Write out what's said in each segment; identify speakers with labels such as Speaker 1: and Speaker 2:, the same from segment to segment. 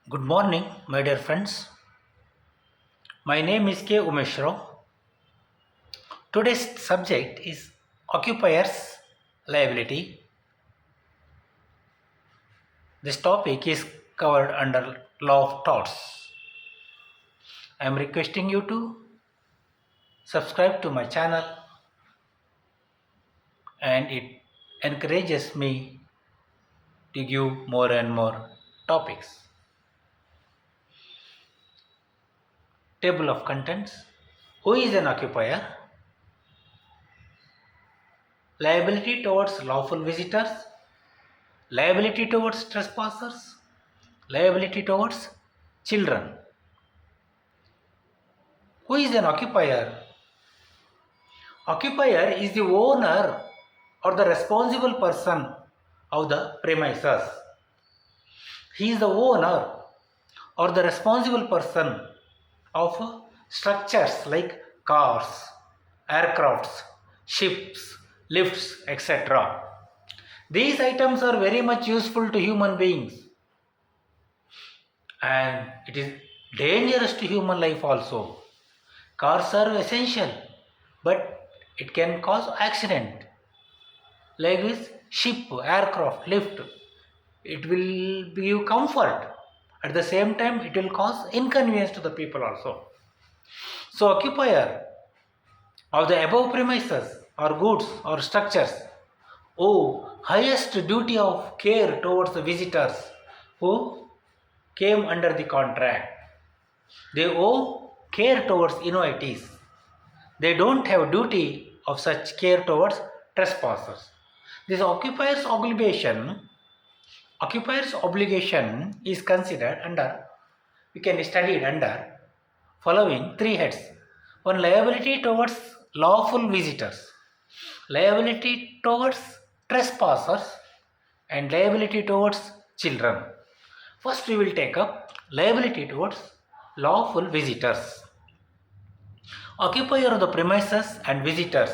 Speaker 1: Good morning, my dear friends. My name is K. Umesh Rao. Today's subject is occupiers liability. This topic is covered under law of torts. I am requesting you to subscribe to my channel, and it encourages me to give more and more topics. Table of contents. Who is an occupier? Liability towards lawful visitors, liability towards trespassers, liability towards children. Who is an occupier? Occupier is the owner or the responsible person of the premises. He is the owner or the responsible person of structures like cars, aircrafts, ships, lifts, etc. These items are very much useful to human beings, and it is dangerous to human life also. Cars are essential, but it can cause accident. Like this ship, aircraft, lift, it will give comfort. At the same time, it will cause inconvenience to the people also. So, occupier of the above premises or goods or structures owe highest duty of care towards the visitors who came under the contract. They owe care towards invitees. They don't have duty of such care towards trespassers. This occupier's obligation is considered under, we can study it under following three heads. One, liability towards lawful visitors, liability towards trespassers, and liability towards children. First we will take up liability towards lawful visitors. Occupier of the premises and visitors,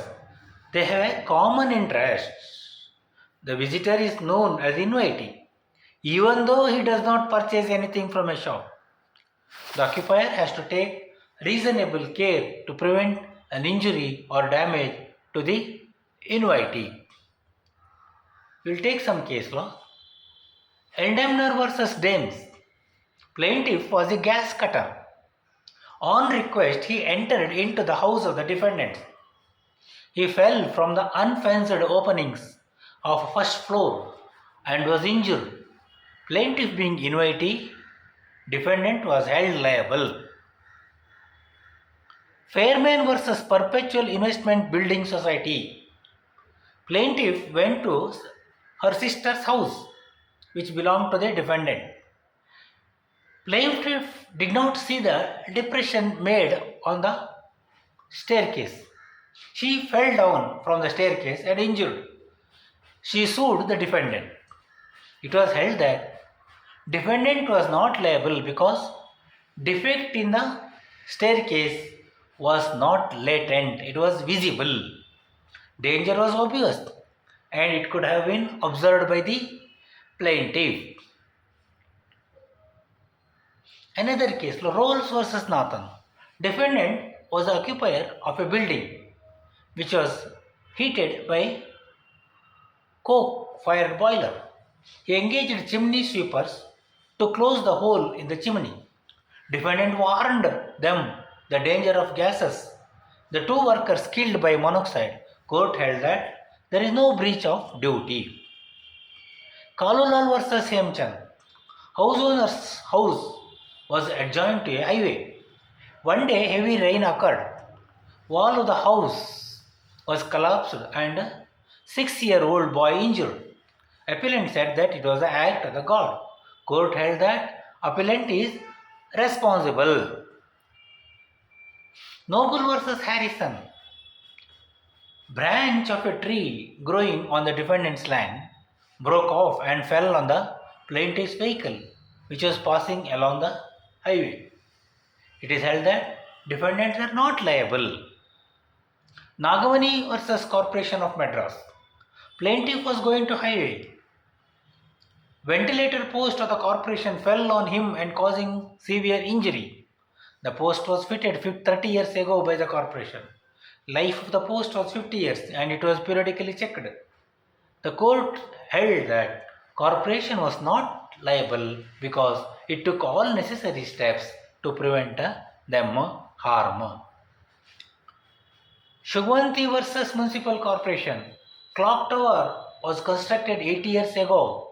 Speaker 1: they have a common interest. The visitor is known as invitee, even though he does not purchase anything from a shop. The occupier has to take reasonable care to prevent an injury or damage to the invitee. We will take some case law. Endemner versus Dames. Plaintiff was a gas cutter. On request, he entered into the house of the defendant. He fell from the unfenced openings of first floor and was injured. Plaintiff being invitee, defendant was held liable. Fairman versus Perpetual Investment Building Society. Plaintiff went to her sister's house, which belonged to the defendant. Plaintiff did not see the depression made on the staircase. She fell down from the staircase and injured. She sued the defendant. It was held that defendant was not liable because defect in the staircase was not latent, it was visible. Danger was obvious and it could have been observed by the plaintiff. Another case, Rolls versus Nathan. Defendant was the occupier of a building which was heated by coke fired boiler. He engaged chimney sweepers to close the hole in the chimney. Defendant warned them the danger of gases. The two workers killed by monoxide. Court held that there is no breach of duty. Kalulal versus Hemchand. House owner's house was adjoined to a highway. One day heavy rain occurred. Wall of the house was collapsed and a 6-year-old boy injured. Appellant said that it was the act of the god. Court held that appellant is responsible. Noble versus Harrison. Branch of a tree growing on the defendant's land broke off and fell on the plaintiff's vehicle, which was passing along the highway. It is held that defendants are not liable. Nagamani versus Corporation of Madras. Plaintiff was going to highway. Ventilator post of the corporation fell on him and causing severe injury. The post was fitted 30 years ago by the corporation. Life of the post was 50 years and it was periodically checked. The court held that corporation was not liable because it took all necessary steps to prevent them harm. Shugwanti versus Municipal Corporation. Clock tower was constructed 80 years ago.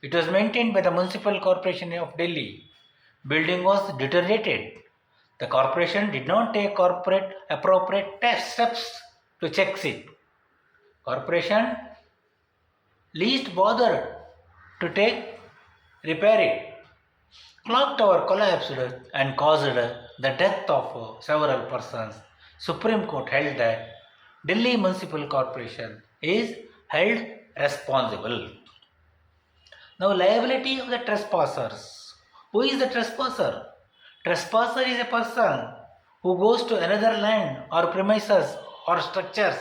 Speaker 1: It was maintained by the Municipal Corporation of Delhi. Building was deteriorated. The corporation did not take appropriate steps to check it. Corporation least bothered to repair it. Clock tower collapsed and caused the death of several persons. Supreme Court held that Delhi Municipal Corporation is held responsible. Now, liability of the trespassers. Who is the trespasser? Trespasser is a person who goes to another land or premises or structures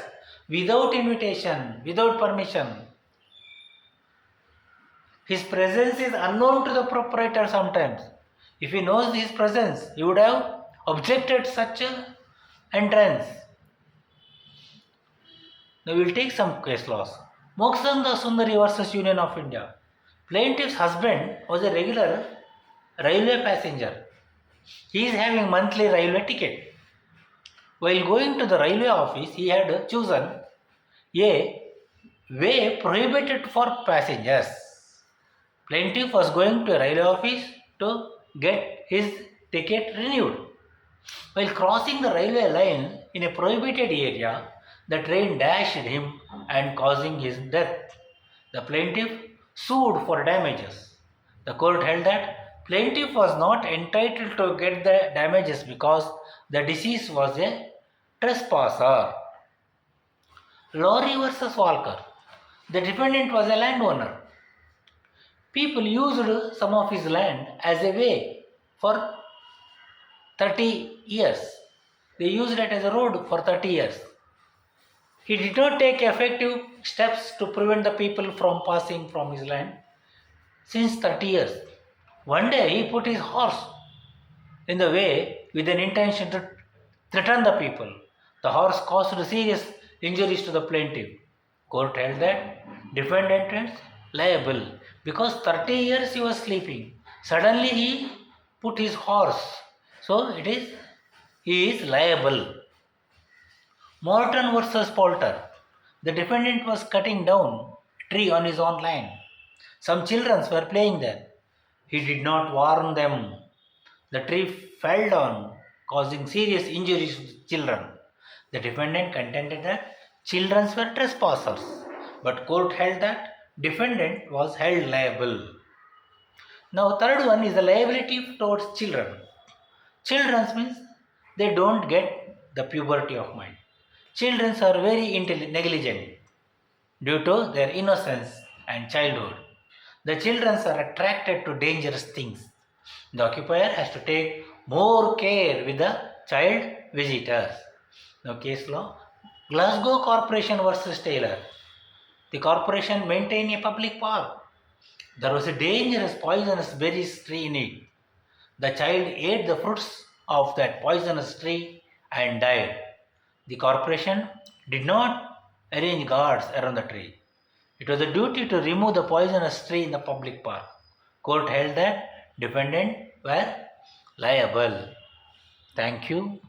Speaker 1: without invitation, without permission. His presence is unknown to the proprietor sometimes. If he knows his presence, he would have objected such entrance. Now we will take some case laws. Moksanda Sundari versus Union of India. Plaintiff's husband was a regular railway passenger. He is having monthly railway ticket. While going to the railway office, he had chosen a way prohibited for passengers. Plaintiff was going to a railway office to get his ticket renewed. While crossing the railway line in a prohibited area, the train dashed him and causing his death. The plaintiff sued for damages. The court held that plaintiff was not entitled to get the damages because the deceased was a trespasser. Rory versus Walker. The defendant was a landowner. People used some of his land as a way for 30 years. They used it as a road for 30 years. He did not take effective steps to prevent the people from passing from his land since 30 years. One day he put his horse in the way with an intention to threaten the people. The horse caused serious injuries to the plaintiff. Court held that defendant is liable because 30 years he was sleeping. Suddenly he put his horse. So he is liable. Morton versus Poulter. The defendant was cutting down a tree on his own land. Some children were playing there. He did not warn them. The tree fell down, causing serious injuries to the children. The defendant contended that children were trespassers, but court held that defendant was held liable. Now, third one is the liability towards children. Children means they don't get the puberty of mind. Children are very negligent due to their innocence and childhood. The children are attracted to dangerous things. The occupier has to take more care with the child visitors. Now, case law. Glasgow Corporation versus Taylor. The corporation maintained a public park. There was a dangerous poisonous berries tree in it. The child ate the fruits of that poisonous tree and died. The corporation did not arrange guards around the tree. It was a duty to remove the poisonous tree in the public park. Court held that defendant were liable. Thank you.